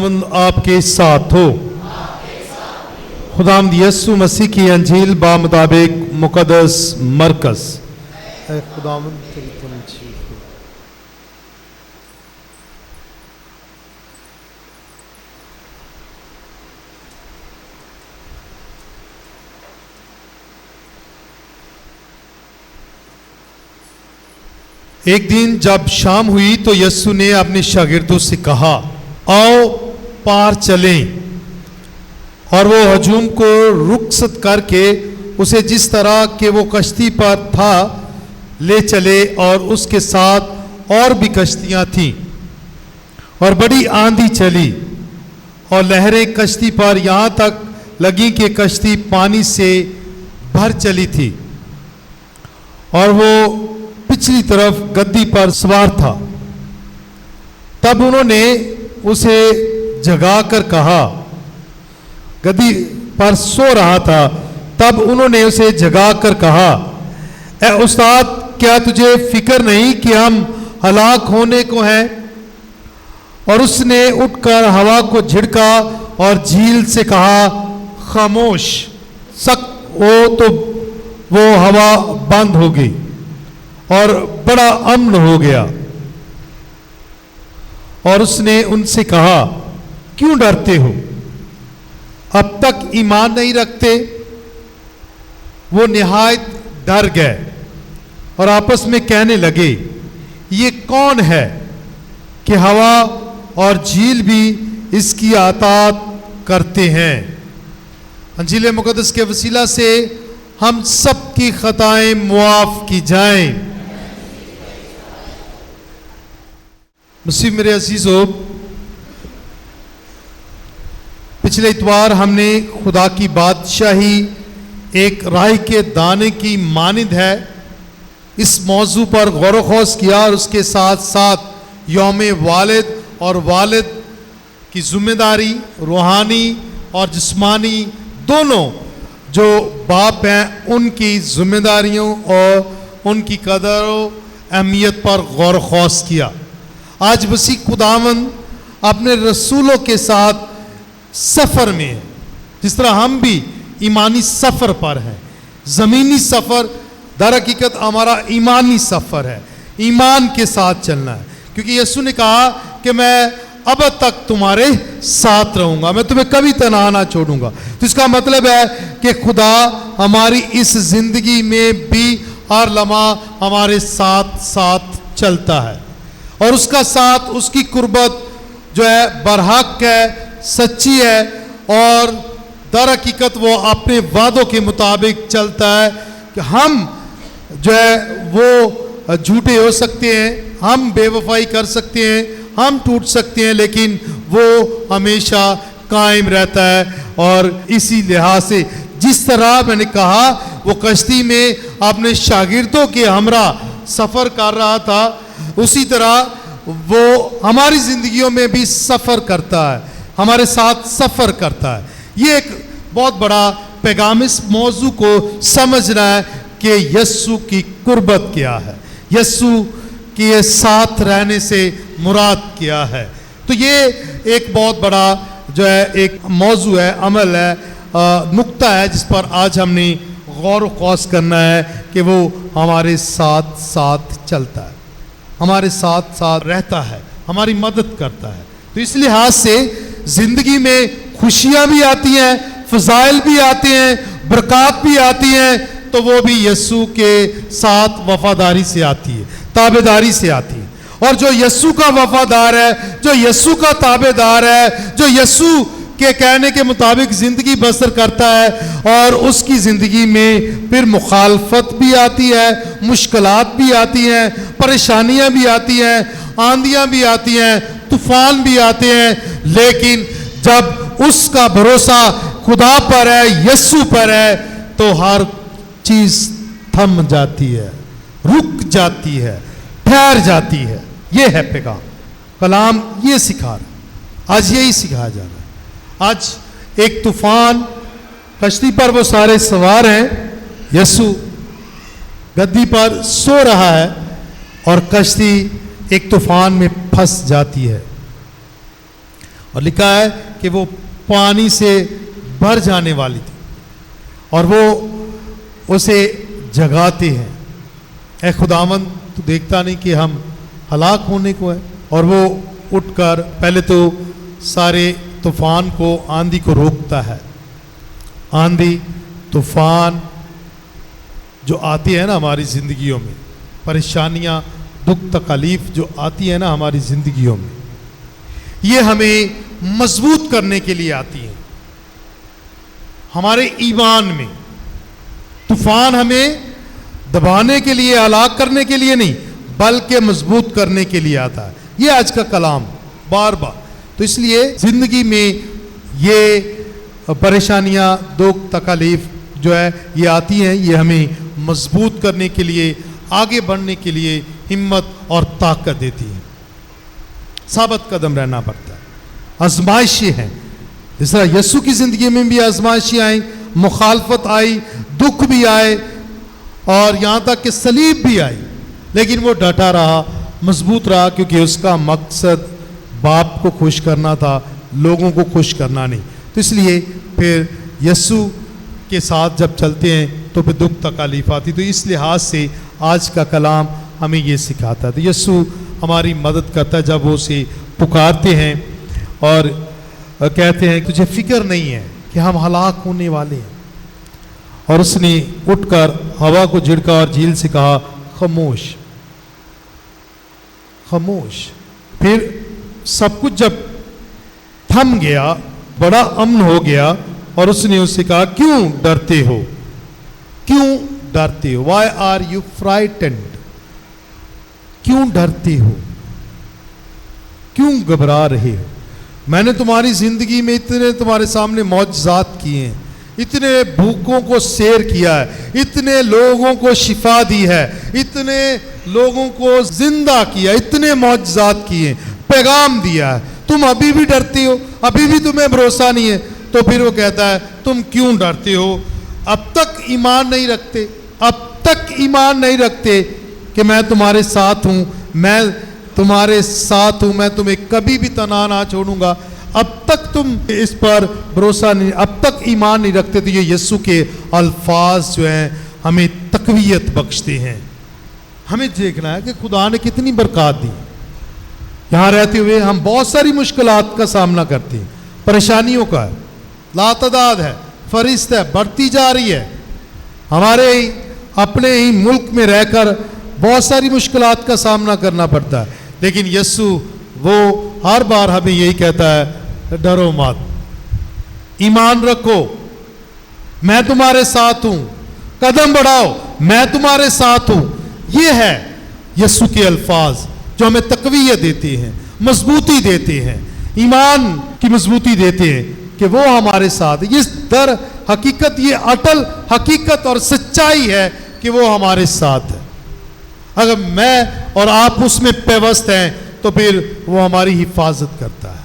खुदावंद आपके साथ हो। खुदावंद यीशु मसीह की अंजील बा मुताबिक मुकद्दस मरकज़। ऐ खुदावंद तेरी तमजीद हो। एक दिन जब शाम हुई तो यीशु ने अपने शागिर्दों से कहा, आओ पार चलें। और वो हजूम को रुखसत करके उसे जिस तरह के वो कश्ती पर था ले चले, और उसके साथ और भी कश्तियां थीं। और बड़ी आंधी चली और लहरें कश्ती पर यहाँ तक लगी कि कश्ती पानी से भर चली थी। और वो पिछली तरफ गद्दी पर सवार था। तब उन्होंने उसे जगाकर कहा, गद्दी पर सो रहा था। तब उन्होंने उसे जगाकर कहा, ए उस्ताद, क्या तुझे फिक्र नहीं कि हम हलाक होने को हैं? और उसने उठकर हवा को झिड़का और झील से कहा, खामोश। सख्त हो तो वो हवा बंद हो गई और बड़ा अमन हो गया। और उसने उनसे कहा, क्यों डरते हो? अब तक ईमान नहीं रखते? वो निहायत डर गए और आपस में कहने लगे, ये कौन है कि हवा और झील भी इसकी अताअत करते हैं। अंजील मुकद्दस के वसीला से हम सब की खताएं मुआफ की जाएं। मसीह मेरे अजीजों, पिछले इतवार हमने खुदा की बादशाही एक राई के दाने की मानिंद है इस मौजू पर गौर ख़ौस किया, और उसके साथ साथ यौम वालिद और वालिद की जिम्मेदारी रूहानी और जिस्मानी दोनों जो बाप हैं उनकी जिम्मेदारियों और उनकी कदर व अहमियत पर गौर ख़ौस किया। आज मसीह खुदावंद अपने रसूलों के साथ सफ़र में है, जिस तरह हम भी ईमानी सफ़र पर हैं। ज़मीनी सफ़र दर हकीकत हमारा ईमानी सफ़र है, ईमान के साथ चलना है, क्योंकि यीशु ने कहा कि मैं अब तक तुम्हारे साथ रहूँगा, मैं तुम्हें कभी तन्हा ना छोड़ूंगा। तो इसका मतलब है कि खुदा हमारी इस ज़िंदगी में भी हर लम्हा हमारे साथ साथ चलता है, और उसका साथ, उसकी कुर्बत जो है बरहक है, सच्ची है, और दर हकीकत वो अपने वादों के मुताबिक चलता है। कि हम जो है वो झूठे हो सकते हैं, हम बेवफाई कर सकते हैं, हम टूट सकते हैं, लेकिन वो हमेशा कायम रहता है। और इसी लिहाज से जिस तरह मैंने कहा वो कश्ती में अपने शागिर्दों के हमरा सफ़र कर रहा था, उसी तरह वो हमारी ज़िंदगियों में भी सफ़र करता है, हमारे साथ सफ़र करता है। ये एक बहुत बड़ा पैगाम इस मौजू को समझना है कि यस्सु की कुर्बत क्या है, यस्सु के साथ रहने से मुराद क्या है। तो ये एक बहुत बड़ा जो है एक मौजू है, अमल है, नुक्ता है, जिस पर आज हमने गौर ख़ौस करना है कि वो हमारे साथ साथ चलता है, हमारे साथ साथ रहता है, हमारी मदद करता है। तो इस लिहाज से ज़िंदगी में खुशियाँ भी आती हैं, फ़ज़ाइल भी आते हैं, बरक़ात भी आती हैं, तो वो भी यीशु के साथ वफादारी से आती है, ताबेदारी से आती है। और जो यीशु का वफादार है, जो यीशु का ताबेदार है, जो यीशु के कहने के मुताबिक ज़िंदगी बसर करता है, और उसकी ज़िंदगी में फिर मुखालफत भी आती है, मुश्किलात भी आती हैं, परेशानियां भी आती हैं, आंधियां भी आती हैं, तूफान भी आते हैं, लेकिन जब उसका भरोसा खुदा पर है, यीशु पर है, तो हर चीज़ थम जाती है, रुक जाती है, ठहर जाती है। ये है पैगाम, कलाम ये सिखा रहा है, आज यही सिखाया जा रहा है। आज एक तूफान, कश्ती पर वो सारे सवार हैं, यीशु गद्दी पर सो रहा है, और कश्ती एक तूफान में फंस जाती है। और लिखा है कि वो पानी से भर जाने वाली थी और वो उसे जगाते हैं। ऐ खुदावंद, तू देखता नहीं कि हम हलाक होने को है? और वो उठकर पहले तो सारे तूफान को, आंधी को रोकता है। आंधी तूफान जो आती है ना हमारी जिंदगियों में, परेशानियां, दुख तकलीफ जो आती है ना हमारी जिंदगियों में, ये हमें मजबूत करने के लिए आती है, हमारे ईमान में। तूफान हमें दबाने के लिए, हलाक करने के लिए नहीं, बल्कि मजबूत करने के लिए आता है। ये आज का कलाम बार बार। तो इसलिए जिंदगी में ये परेशानियां, दुख तकलीफ जो है ये आती हैं, ये हमें मजबूत करने के लिए, आगे बढ़ने के लिए हिम्मत और ताकत देती है। साबित कदम रहना पड़ता है। आजमाइशें हैं, जिस तरह यीशु की जिंदगी में भी आजमाइशें आई, मुखालफत आई, दुख भी आए और यहाँ तक कि सलीब भी आई, लेकिन वो डटा रहा, मजबूत रहा, क्योंकि उसका मकसद बाप को खुश करना था, लोगों को खुश करना नहीं। तो इसलिए फिर यीशु के साथ जब चलते हैं तो फिर दुख तकलीफ आती। तो इस लिहाज से आज का कलाम हमें ये सिखाता है। तो यीशु हमारी मदद करता है जब वो उसे पुकारते हैं और कहते हैं तुझे फिक्र नहीं है कि हम हलाक होने वाले हैं। और उसने उठकर हवा को झिड़का और झील से कहा खामोश, खामोश। फिर सब कुछ जब थम गया, बड़ा अमन हो गया, और उसने उससे कहा क्यों डरते हो, क्यों डरते हो, वाई आर यू फ्राइटेंड, क्यों डरते हो, क्यों घबरा रहे हो। मैंने तुम्हारी जिंदगी में इतने तुम्हारे सामने मौजज़ात किए हैं, इतने भूखों को सैर किया है, इतने लोगों को शिफा दी है, इतने लोगों को जिंदा किया, इतने मौजज़ात किए, पैगाम दिया है, तुम अभी भी डरते हो, अभी भी तुम्हें भरोसा नहीं है। तो फिर वो कहता है तुम क्यों डरते हो, अब तक ईमान नहीं रखते, अब तक ईमान नहीं रखते कि मैं तुम्हारे साथ हूं, मैं तुम्हारे साथ हूं, मैं तुम्हें कभी भी तना ना छोड़ूंगा, अब तक तुम इस पर भरोसा नहीं, अब तक ईमान नहीं रखते। तो ये यीशु के अल्फाज जो हैं हमें तकवीयत बख्शते हैं। हमें देखना है कि खुदा ने कितनी बरकत दी। यहाँ रहते हुए हम बहुत सारी मुश्किलात का सामना करते हैं, परेशानियों का लातादाद है, फरिश्त है, बढ़ती जा रही है। हमारे अपने ही मुल्क में रहकर बहुत सारी मुश्किलात का सामना करना पड़ता है, लेकिन यीशु वो हर बार हमें यही कहता है डरो मत, ईमान रखो, मैं तुम्हारे साथ हूं, कदम बढ़ाओ, मैं तुम्हारे साथ हूं। ये है यीशु के अल्फाज जो हमें तकवीयत देते हैं, मजबूती देते हैं, ईमान की मजबूती देते हैं कि वो हमारे साथ। ये दर हकीकत, ये अटल हकीकत और सच्चाई है कि वो हमारे साथ है। अगर मैं और आप उसमें पेवस्त हैं तो फिर वो हमारी हिफाजत करता है।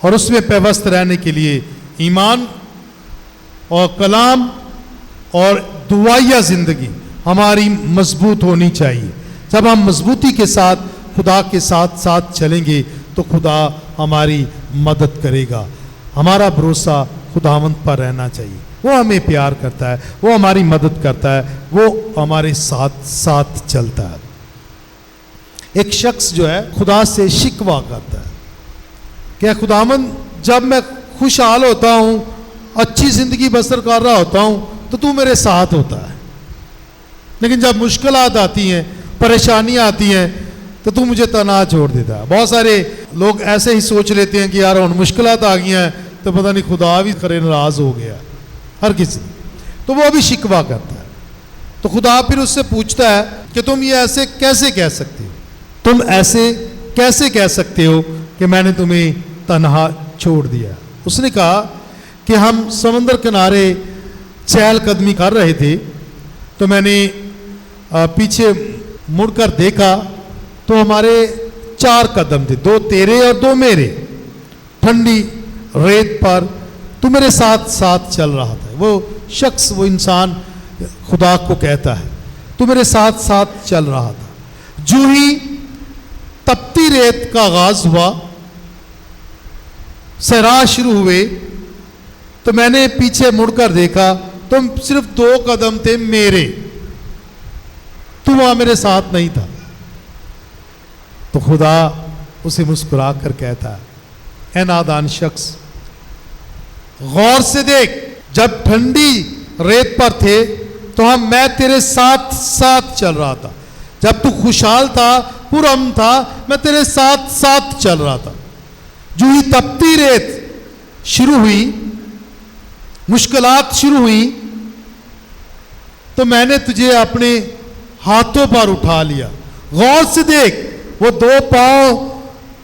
और उसमें पेवस्त रहने के लिए ईमान और कलाम और दुआया जिंदगी हमारी मजबूत होनी चाहिए। जब हम मजबूती के साथ खुदा के साथ साथ चलेंगे तो खुदा हमारी मदद करेगा। हमारा भरोसा खुदावंद पर रहना चाहिए। वो हमें प्यार करता है, वो हमारी मदद करता है, वो हमारे साथ साथ चलता है। एक शख्स जो है खुदा से शिकवा करता है कि खुदावंद जब मैं खुशहाल होता हूँ, अच्छी जिंदगी बसर कर रहा होता हूँ तो तू मेरे साथ होता है, लेकिन जब मुश्किलात आती हैं, परेशानियाँ आती हैं तो तू मुझे तना छोड़ देता है। बहुत सारे लोग ऐसे ही सोच लेते हैं कि यार उन मुश्किलात आ गई हैं तो पता नहीं खुदा भी खरे नाराज हो गया, हर किसी, तो वो भी शिकवा करता है। तो खुदा फिर उससे पूछता है कि तुम ये ऐसे कैसे कह सकते हो, तुम ऐसे कैसे कह सकते हो कि मैंने तुम्हें तन्हा छोड़ दिया। उसने कहा कि हम समंदर किनारे चहलकदमी कर रहे थे तो मैंने पीछे मुड़कर देखा तो हमारे 4 कदम थे, 2 तेरे और 2 मेरे, ठंडी रेत पर तू मेरे साथ साथ चल रहा था। वो शख्स, वो इंसान खुदा को कहता है तू मेरे साथ साथ चल रहा था। जो ही तपती रेत का आगाज हुआ सहरा शुरू हुए तो मैंने पीछे मुड़कर देखा तो सिर्फ 2 कदम थे मेरे, तू वहां मेरे साथ नहीं था। तो खुदा उसे मुस्कुरा कर कहता है, ऐ नादान शख्स, गौर से देख, जब ठंडी रेत पर थे तो मैं तेरे साथ साथ चल रहा था। जब तू खुशहाल था, पुरअमन था, मैं तेरे साथ साथ चल रहा था। जो ही तपती रेत शुरू हुई, मुश्किलात शुरू हुई, तो मैंने तुझे अपने हाथों पर उठा लिया। गौर से देख, वो 2 पांव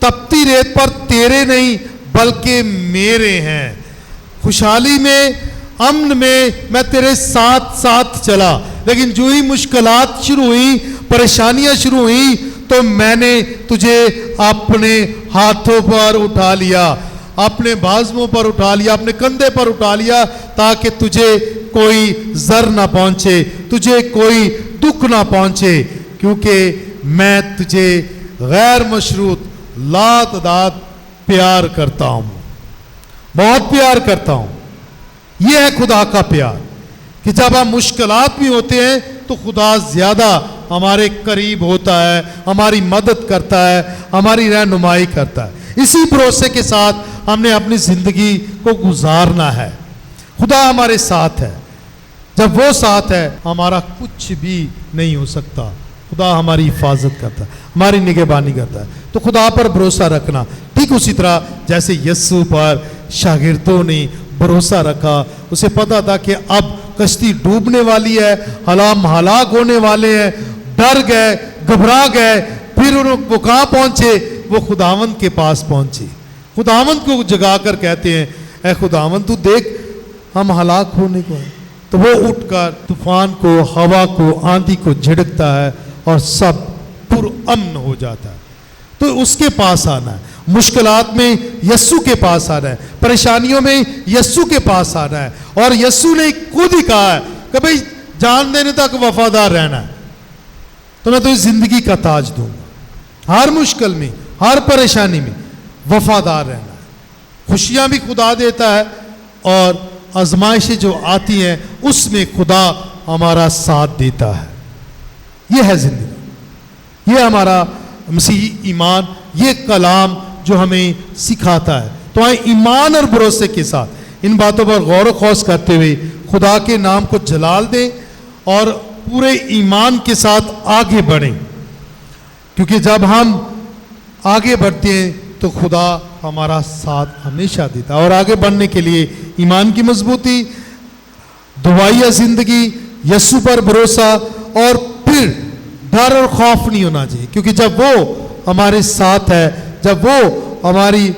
तपती रेत पर तेरे नहीं बल्कि मेरे हैं। खुशहाली में, अमन में मैं तेरे साथ साथ चला, लेकिन जो ही मुश्किलात शुरू हुई, परेशानियां शुरू हुई, तो मैंने तुझे अपने हाथों पर उठा लिया, अपने बाजुओं पर उठा लिया, अपने कंधे पर उठा लिया, ताकि तुझे कोई जर ना पहुंचे, तुझे कोई दुख ना पहुंचे, क्योंकि मैं तुझे गैर मशरूत लातदाद प्यार करता हूं, बहुत प्यार करता हूं। यह है खुदा का प्यार कि जब हम मुश्किलात में होते हैं तो खुदा ज्यादा हमारे करीब होता है, हमारी मदद करता है, हमारी रहनुमाई करता है। इसी भरोसे के साथ हमने अपनी जिंदगी को गुजारना है। खुदा हमारे साथ है, जब वो साथ है हमारा कुछ भी नहीं हो सकता। खुदा हमारी हिफाजत करता है, हमारी निगहबानी करता है। तो खुदा पर भरोसा रखना, ठीक उसी तरह जैसे यीशु पर शागिर्दों ने भरोसा रखा। उसे पता था कि अब कश्ती डूबने वाली है, हम हलाक होने वाले हैं, डर गए, घबरा गए। फिर वो कहाँ पहुंचे? वो खुदावंद के पास पहुंचे। खुदावंद को जगाकर कहते हैं, ऐ खुदावंद तू देख हम हलाक होने को हैं। तो वो उठकर तूफान को, हवा को, आंधी को झिड़कता है और सब पुरअमन हो जाता है। तो उसके पास आना है, मुश्किलात में यस्सु के पास आना है, परेशानियों में यस्सु के पास आना है। और यस्सु ने खुद ही कहा है कि भाई जान देने तक वफादार रहना है तो मैं तो इस जिंदगी का ताज दूंगा। हर मुश्किल में, हर परेशानी में वफादार रहना है। खुशियां भी खुदा देता है और आजमाइशें जो आती हैं उसमें खुदा हमारा साथ देता है। यह है जिंदगी, यह हमारा मसीही ईमान, ये कलाम जो हमें सिखाता है। तो आए ईमान और भरोसे के साथ इन बातों पर गौर खौस करते हुए खुदा के नाम को जलाल दें और पूरे ईमान के साथ आगे बढ़ें, क्योंकि जब हम आगे बढ़ते हैं तो खुदा हमारा साथ हमेशा देता है। और आगे बढ़ने के लिए ईमान की मजबूती, दुआया जिंदगी, यीशु पर भरोसा, और फिर डर और खौफ नहीं होना चाहिए, क्योंकि जब वो हमारे साथ है, जब वो हमारी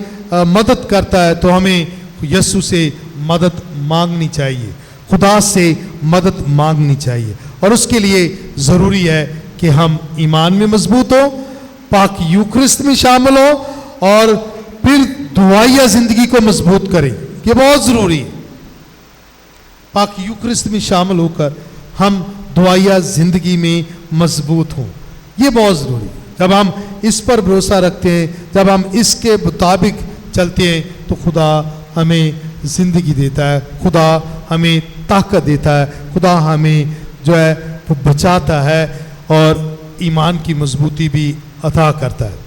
मदद करता है तो हमें यीशु से मदद मांगनी चाहिए, खुदा से मदद मांगनी चाहिए। और उसके लिए ज़रूरी है कि हम ईमान में मजबूत हो, पाक यूखरिस्त में शामिल हो और फिर दुआया जिंदगी को मजबूत करें। ये बहुत ज़रूरी है। पाक यूखरिस्त में शामिल होकर हम दुआया जिंदगी में मजबूत हों, ये बहुत ज़रूरी है। जब हम इस पर भरोसा रखते हैं, जब हम इसके मुताबिक चलते हैं तो खुदा हमें ज़िंदगी देता है, खुदा हमें ताकत देता है, खुदा हमें जो है वो बचाता है और ईमान की मजबूती भी अता करता है।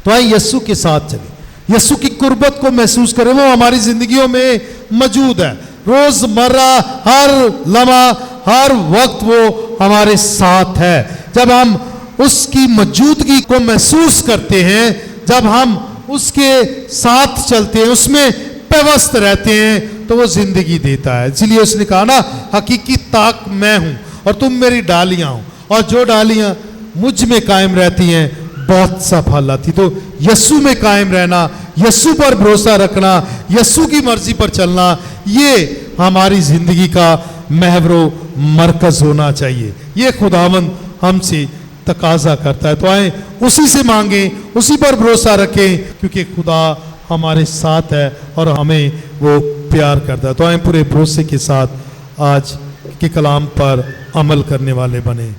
तो आइए यीशु के साथ चलें, यीशु की कुर्बत को महसूस करें। वो हमारी जिंदगियों में मौजूद है, रोजमर्रा हर लम्हा हर वक्त वो हमारे साथ है। जब हम उसकी मौजूदगी को महसूस करते हैं, जब हम उसके साथ चलते हैं, उसमें पेवस्त रहते हैं, तो वो जिंदगी देता है। इसलिए उसने कहा ना, हकीकी ताक मैं हूं और तुम मेरी डालियां हो, और जो डालियां मुझ में कायम रहती हैं बहुत सा फल आती। तो यीशु में कायम रहना, यीशु पर भरोसा रखना, यीशु की मर्जी पर चलना, ये हमारी जिंदगी का महवरो मरकज होना चाहिए। ये खुदावंद हमसे तकाजा करता है। तो आए उसी से मांगें, उसी पर भरोसा रखें, क्योंकि खुदा हमारे साथ है और हमें वो प्यार करता है। तो आए पूरे भरोसे के साथ आज के कलाम पर अमल करने वाले बने।